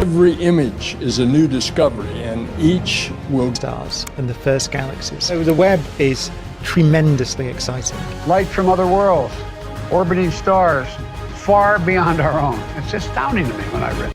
Every image is a new discovery, and each will stars and the first galaxies. So the web is tremendously exciting. Light from other worlds, orbiting stars, far beyond our own. It's astounding to me when I read.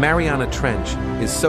Mariana Trench is so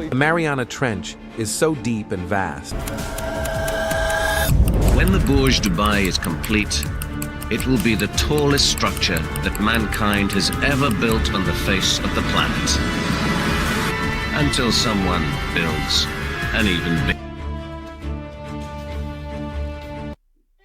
The Mariana Trench is so deep and vast. When the Burj Dubai is complete, it will be the tallest structure that mankind has ever built on the face of the planet. Until someone builds an even bigger.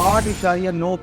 8.9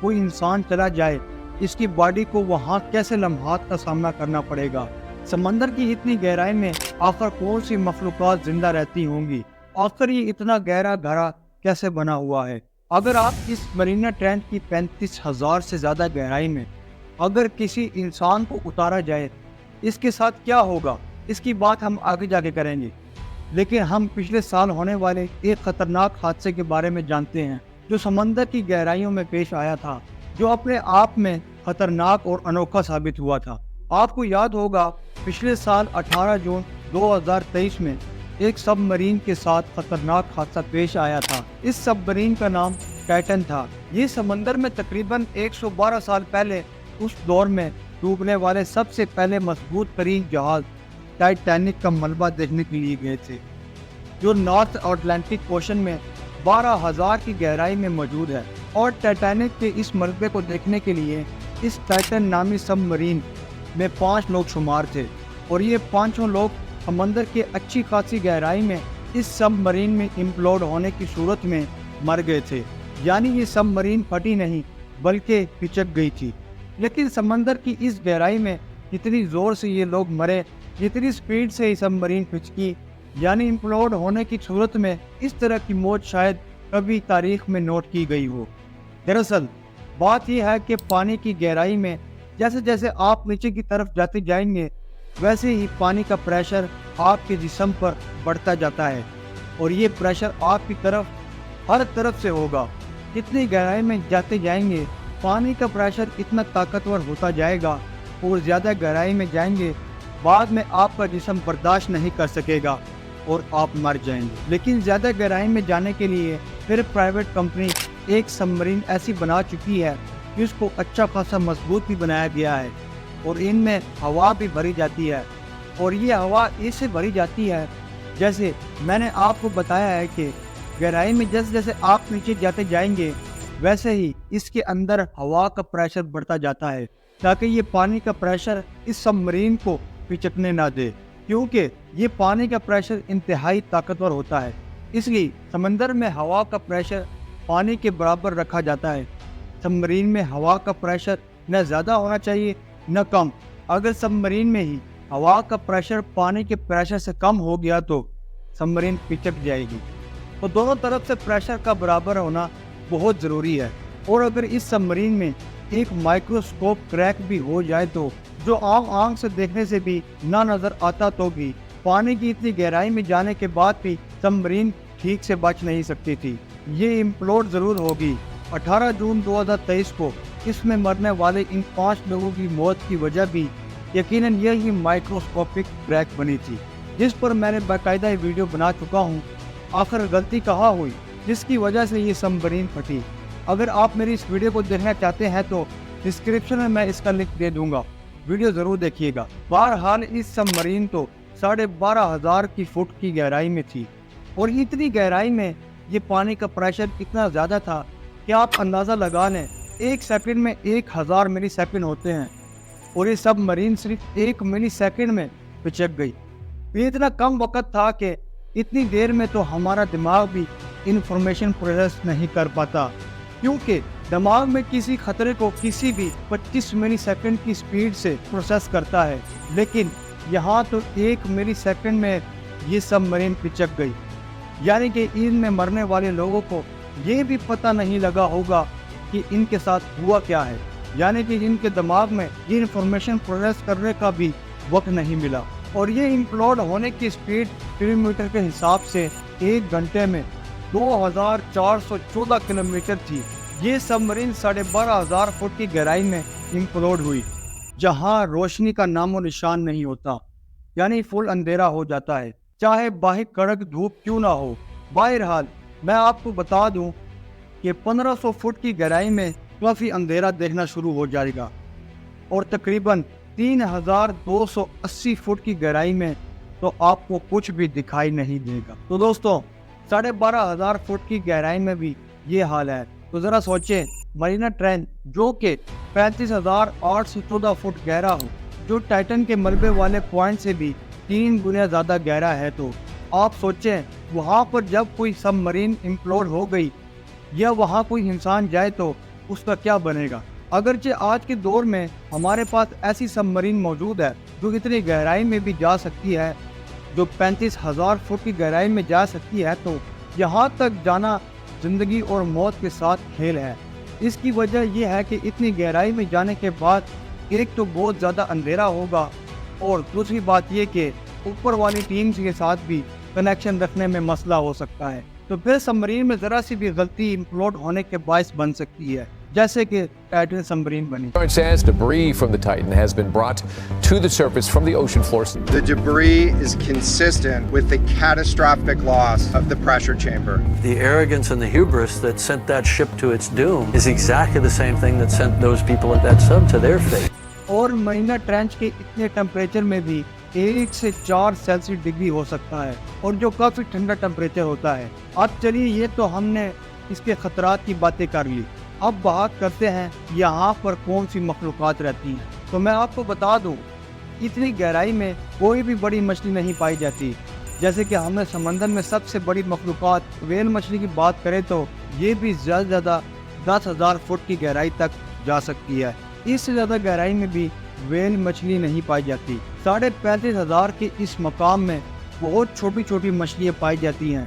کوئی انسان چلا جائے اس کی body کو وہاں کیسے لمحات کا سامنا کرنا پڑے گا؟ سمندر کی اتنی گہرائی میں آخر کون سی مخلوقات زندہ رہتی ہوں گی؟ آخر یہ اتنا گہرا گھرا کیسے بنا ہوا ہے؟ اگر آپ اس مرینا ٹرینچ کی 35,000 سے زیادہ گہرائی میں اگر کسی انسان کو اتارا جائے اس کے ساتھ کیا ہوگا، اس کی بات ہم آگے جا کے کریں گے، لیکن ہم پچھلے سال ہونے والے ایک خطرناک حادثے کے بارے میں جانتے ہیں جو سمندر کی گہرائیوں میں پیش آیا تھا، جو اپنے آپ میں خطرناک اور انوکھا ثابت ہوا تھا۔ آپ کو یاد ہوگا پچھلے سال 18 جون 2023 میں ایک سب مرین کے ساتھ خطرناک حادثہ پیش آیا تھا۔ اس سب مرین کا نام ٹائٹن تھا۔ یہ سمندر میں تقریباً 112 سال پہلے اس دور میں ڈوبنے والے سب سے پہلے مضبوط ترین جہاز ٹائٹینک کا ملبہ دیکھنے کے لیے گئے تھے، جو نارتھ اٹلانٹک اوشن میں 12,000 کی گہرائی میں موجود ہے۔ اور ٹائٹینک کے اس ملبے کو دیکھنے کے لیے اس ٹائٹن نامی سب مرین میں 5 لوگ شمار تھے، اور یہ 5 لوگ سمندر کے اچھی خاصی گہرائی میں اس سب مرین میں امپلوڈ ہونے کی صورت میں مر گئے تھے۔ یعنی یہ سب مرین پھٹی نہیں بلکہ پچک گئی تھی۔ لیکن سمندر کی اس گہرائی میں جتنی زور سے یہ لوگ مرے، جتنی سپیڈ سے یہ سب مرین پچکی، یعنی امپلوڈ ہونے کی صورت میں اس طرح کی موت شاید کبھی تاریخ میں نوٹ کی گئی ہو۔ دراصل بات یہ ہے کہ پانی کی گہرائی میں جیسے جیسے آپ نیچے کی طرف جاتے جائیں گے ویسے ہی پانی کا پریشر آپ کے جسم پر بڑھتا جاتا ہے، اور یہ پریشر آپ کی طرف ہر طرف سے ہوگا۔ جتنی گہرائی میں جاتے جائیں گے پانی کا پریشر اتنا طاقتور ہوتا جائے گا، اور زیادہ گہرائی میں جائیں گے بعد میں آپ کا جسم برداشت نہیں کر سکے گا اور آپ مر جائیں گے۔ لیکن زیادہ گہرائی میں جانے کے لیے پھر پرائیویٹ کمپنی ایک سب مرین ایسی بنا چکی ہے جس کو اچھا خاصا مضبوط بھی بنایا گیا ہے، اور ان میں ہوا بھی بھری جاتی ہے، اور یہ ہوا ایسے بھری جاتی ہے جیسے میں نے آپ کو بتایا ہے کہ گہرائی میں جیسے جیسے آپ نیچے جاتے جائیں گے ویسے ہی اس کے اندر ہوا کا پریشر بڑھتا جاتا ہے، تاکہ یہ پانی کا پریشر اس سب مرین کو پچکنے نہ دے، کیونکہ یہ پانی کا پریشر انتہائی طاقتور ہوتا ہے۔ اس لیے سمندر میں ہوا کا پریشر پانی کے برابر رکھا جاتا ہے۔ سب مرین میں ہوا کا پریشر نہ زیادہ ہونا چاہیے نہ کم۔ اگر سب مرین میں ہی ہوا کا پریشر پانی کے پریشر سے کم ہو گیا تو سب مرین پچک جائے گی۔ تو دونوں طرف سے پریشر کا برابر ہونا بہت ضروری ہے، اور اگر اس سب مرین میں ایک مائکروسکوپ کریک بھی ہو جائے تو جو عام آنکھ سے دیکھنے سے بھی نہ نظر آتا تو بھی پانی کی اتنی گہرائی میں جانے کے بعد بھی سب مرین ٹھیک سے بچ نہیں سکتی تھی، یہ امپلوڈ ضرور ہوگی۔ 18 جون 2023 کو اس میں مرنے والے ان 5 لوگوں کی موت کی وجہ بھی یقیناً یہی مائکروسکوپک کریک بنی تھی، جس پر میں نے باقاعدہ ویڈیو بنا چکا ہوں۔ آخر غلطی کہاں ہوئی جس کی وجہ سے یہ سب مرین پھٹی؟ اگر آپ میری اس ویڈیو کو دیکھنا چاہتے ہیں تو ڈسکرپشن میں اس کا لنک دے دوں گا، ویڈیو ضرور دیکھیے گا۔ بہرحال اس سب مرین تو 12,500 کی فٹ کی گہرائی میں تھی، اور اتنی گہرائی میں یہ پانی کا پریشر اتنا زیادہ تھا کہ آپ اندازہ لگا لیں 1 سیکنڈ میں 1000 ملی سیکنڈ ہوتے ہیں، اور یہ سب مرین صرف 1 ملی سیکنڈ میں پچک گئی۔ یہ اتنا کم وقت تھا کہ اتنی دیر میں تو ہمارا دماغ بھی انفارمیشن پروسیس نہیں کر پاتا، کیونکہ دماغ میں کسی خطرے کو کسی بھی 25 ملی سیکنڈ کی سپیڈ سے پروسیس کرتا ہے، لیکن یہاں تو 1 ملی سیکنڈ میں یہ سب مرین پچک گئی۔ یعنی کہ ان میں مرنے والے لوگوں کو یہ بھی پتہ نہیں لگا ہوگا کہ ان کے ساتھ ہوا کیا ہے، یعنی کہ ان کے دماغ میں یہ انفارمیشن پروسیس کرنے کا بھی وقت نہیں ملا۔ اور یہ امپلوڈ ہونے کی سپیڈ کلومیٹر کے حساب سے 1 گھنٹے میں 2414 کلومیٹر تھی۔ یہ سب مرین 12,500 فٹ کی گہرائی میں امپلوڈ ہوئی، جہاں روشنی کا نام و نشان نہیں ہوتا، یعنی فل اندھیرا ہو جاتا ہے، چاہے باہر کڑک دھوپ کیوں نہ ہو۔ بہرحال میں آپ کو بتا دوں کہ 1500 فٹ کی گہرائی میں کافی اندھیرا دیکھنا شروع ہو جائے گا، اور تقریباً 3280 فٹ کی گہرائی میں تو آپ کو کچھ بھی دکھائی نہیں دے گا۔ تو دوستوں 12,500 فٹ کی گہرائی میں بھی یہ حال ہے، تو ذرا سوچیں مرینا ٹرینچ جو کہ 35,814 فٹ گہرا ہو، جو ٹائٹن کے ملبے والے پوائنٹ سے بھی 3 گنا زیادہ گہرا ہے، تو آپ سوچیں وہاں پر جب کوئی سب مرین امپلوڈ ہو گئی یا وہاں کوئی انسان جائے تو اس کا کیا بنے گا۔ اگرچہ آج کے دور میں ہمارے پاس ایسی سب مرین موجود ہے جو اتنی گہرائی میں بھی جا سکتی ہے، جو 35,000 فٹ کی گہرائی میں جا سکتی ہے، تو یہاں تک جانا زندگی اور موت کے ساتھ کھیل ہے۔ اس کی وجہ یہ ہے کہ اتنی گہرائی میں جانے کے بعد ایک تو بہت زیادہ اندھیرا ہوگا، اور دوسری بات یہ کہ اوپر والی ٹیمز کے ساتھ بھی کنیکشن رکھنے میں مسئلہ ہو سکتا ہے، تو پھر سب مرین میں ذرا سی بھی غلطی امپلوڈ ہونے کے باعث بن سکتی ہے، جیسے کہ ٹائٹن سب مرین بنی۔ It says debris from the Titan has been brought to the surface from the ocean floor. The debris is consistent with the catastrophic loss of the pressure chamber. The arrogance and the hubris that sent that ship to its doom is exactly the same thing that sent those people at that sub to their fate. اور Merina ٹرینچ کے اتنے temperature میں بھی 1 سے 4 Celsius degree ہو سکتا ہے، اور جو کافی ٹھنڈا ٹمپریچر ہوتا ہے۔ اب چلیے یہ تو ہم نے اس کے خطرات کی باتیں کر لی، اب بات کرتے ہیں یہاں پر کون سی مخلوقات رہتی ہیں۔ تو میں آپ کو بتا دوں، اتنی گہرائی میں کوئی بھی بڑی مچھلی نہیں پائی جاتی، جیسے کہ ہم نے سمندر میں سب سے بڑی مخلوقات ویل مچھلی کی بات کریں تو یہ بھی زیادہ سے زیادہ 10,000 فٹ کی گہرائی تک جا سکتی ہے۔ اس سے زیادہ گہرائی میں بھی ویل مچھلی نہیں پائی جاتی۔ 35,500 کے اس مقام میں بہت چھوٹی چھوٹی مچھلیاں پائی جاتی ہیں،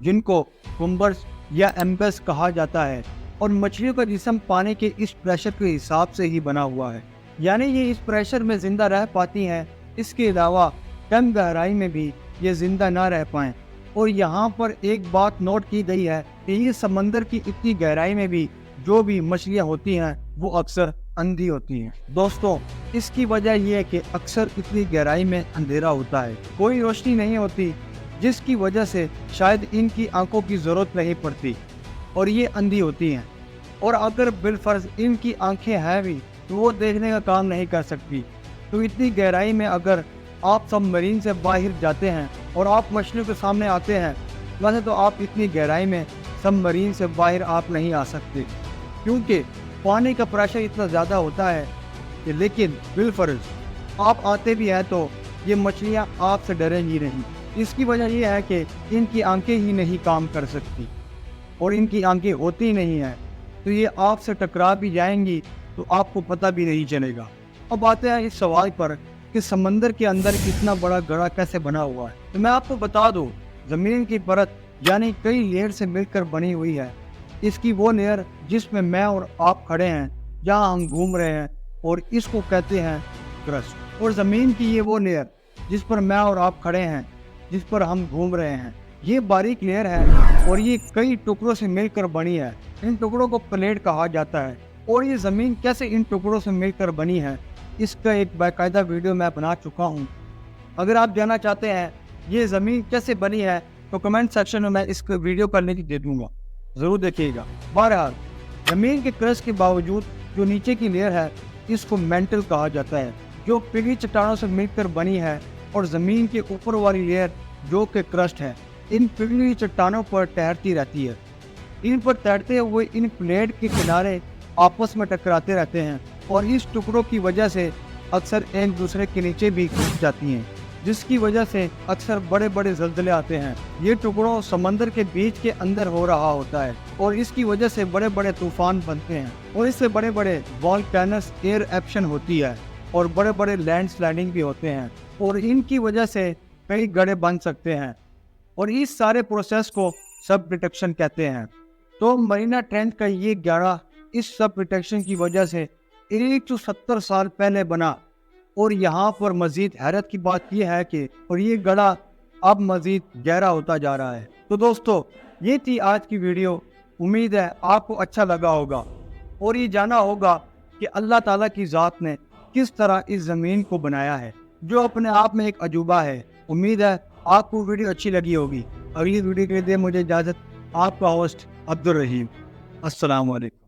جن کو کمبرز یا ایمبس کہا جاتا ہے، اور مچھلیوں کا جسم پانی کے اس پریشر کے حساب سے ہی بنا ہوا ہے، یعنی یہ اس پریشر میں زندہ رہ پاتی ہیں۔ اس کے علاوہ کم گہرائی میں بھی یہ زندہ نہ رہ پائیں، اور یہاں پر ایک بات نوٹ کی گئی ہے کہ یہ سمندر کی اتنی گہرائی میں بھی جو بھی مچھلیاں ہوتی ہیں وہ اکثر اندھی ہوتی ہیں۔ دوستوں، اس کی وجہ یہ ہے کہ اکثر اتنی گہرائی میں اندھیرا ہوتا ہے، کوئی روشنی نہیں ہوتی، جس کی وجہ سے شاید ان کی آنکھوں کی ضرورت نہیں پڑتی اور یہ اندھی ہوتی ہیں، اور اگر بالفرض ان کی آنکھیں ہیں بھی تو وہ دیکھنے کا کام نہیں کر سکتی۔ تو اتنی گہرائی میں اگر آپ سب مرین سے باہر جاتے ہیں اور آپ مچھلیوں کے سامنے آتے ہیں، ویسے تو آپ اتنی گہرائی میں سب مرین سے باہر آپ نہیں آ سکتے، کیونکہ پانی کا پریشر اتنا زیادہ ہوتا ہے کہ لیکن بالفرض آپ آتے بھی ہیں تو یہ مچھلیاں آپ سے ڈریں گی نہیں۔ اس کی وجہ یہ ہے کہ ان کی آنکھیں ہی نہیں کام کر سکتی، اور ان کی آنکھیں ہوتی نہیں ہیں، تو یہ آپ سے ٹکرا بھی جائیں گی تو آپ کو پتہ بھی نہیں چلے گا۔ اب آتے ہیں اس سوال پر کہ سمندر کے اندر اتنا بڑا گڑھا کیسے بنا ہوا ہے۔ تو میں آپ کو بتا دوں، زمین کی پرت یعنی کئی لیئر سے مل کر بنی ہوئی ہے۔ اس کی وہ لیئر جس میں میں اور آپ کھڑے ہیں، جہاں ہم گھوم رہے ہیں، اور اس کو کہتے ہیں کرسٹ، اور زمین کی یہ وہ لیئر جس پر میں اور آپ کھڑے ہیں، جس پر ہم گھوم رہے ہیں، یہ باریک لیئر ہے، اور یہ کئی ٹکڑوں سے مل کر بنی ہے۔ ان ٹکڑوں کو پلیٹ کہا جاتا ہے، اور یہ زمین کیسے ان ٹکڑوں سے مل کر بنی ہے اس کا ایک باقاعدہ ویڈیو میں بنا چکا ہوں۔ اگر آپ جاننا چاہتے ہیں یہ زمین کیسے بنی ہے تو کمنٹ سیکشن میں میں اس ویڈیو کا لنک دے دوں گا، ضرور دیکھیے گا۔ بہرحال زمین کے کرسٹ کے باوجود جو نیچے کی لیئر ہے اس کو مینٹل کہا جاتا ہے، جو پگھلی چٹانوں سے مل کر بنی ہے، اور زمین کے اوپر والی لیئر جو کہ کرسٹ ہے ان پگھلی چٹانوں پر تیرتی رہتی ہے۔ ان پر تیرتے ہوئے ان پلیٹ کے کنارے آپس میں ٹکراتے رہتے ہیں، اور اس ٹکڑوں کی وجہ سے اکثر ایک دوسرے کے نیچے بھی گھس جاتی ہیں، جس کی وجہ سے اکثر بڑے بڑے زلزلے آتے ہیں۔ یہ ٹکڑوں سمندر کے بیچ کے اندر ہو رہا ہوتا ہے، اور اس کی وجہ سے بڑے بڑے طوفان بنتے ہیں، اور اس سے بڑے بڑے والکینس ایئر ایپشن ہوتی ہے، اور بڑے بڑے لینڈ سلائڈنگ بھی ہوتے ہیں، اور ان کی وجہ سے کئی گڑھے بن سکتے ہیں، اور اس سارے پروسیس کو سب ڈٹیکشن کہتے ہیں۔ تو مرینا ٹرینچ کا یہ گڑھا اس سب ڈٹیکشن کی وجہ سے 170 سال پہلے بنا، اور یہاں پر مزید حیرت کی بات یہ ہے کہ اور یہ گڑھا اب مزید گہرا ہوتا جا رہا ہے۔ تو دوستو، یہ تھی آج کی ویڈیو، امید ہے آپ کو اچھا لگا ہوگا، اور یہ جانا ہوگا کہ اللہ تعالیٰ کی ذات نے کس طرح اس زمین کو بنایا ہے، جو اپنے آپ میں ایک عجوبہ ہے۔ امید ہے آپ کو ویڈیو اچھی لگی ہوگی۔ اگلی ویڈیو کے لیے مجھے اجازت، آپ کا ہوسٹ عبدالرحیم۔ السلام علیکم۔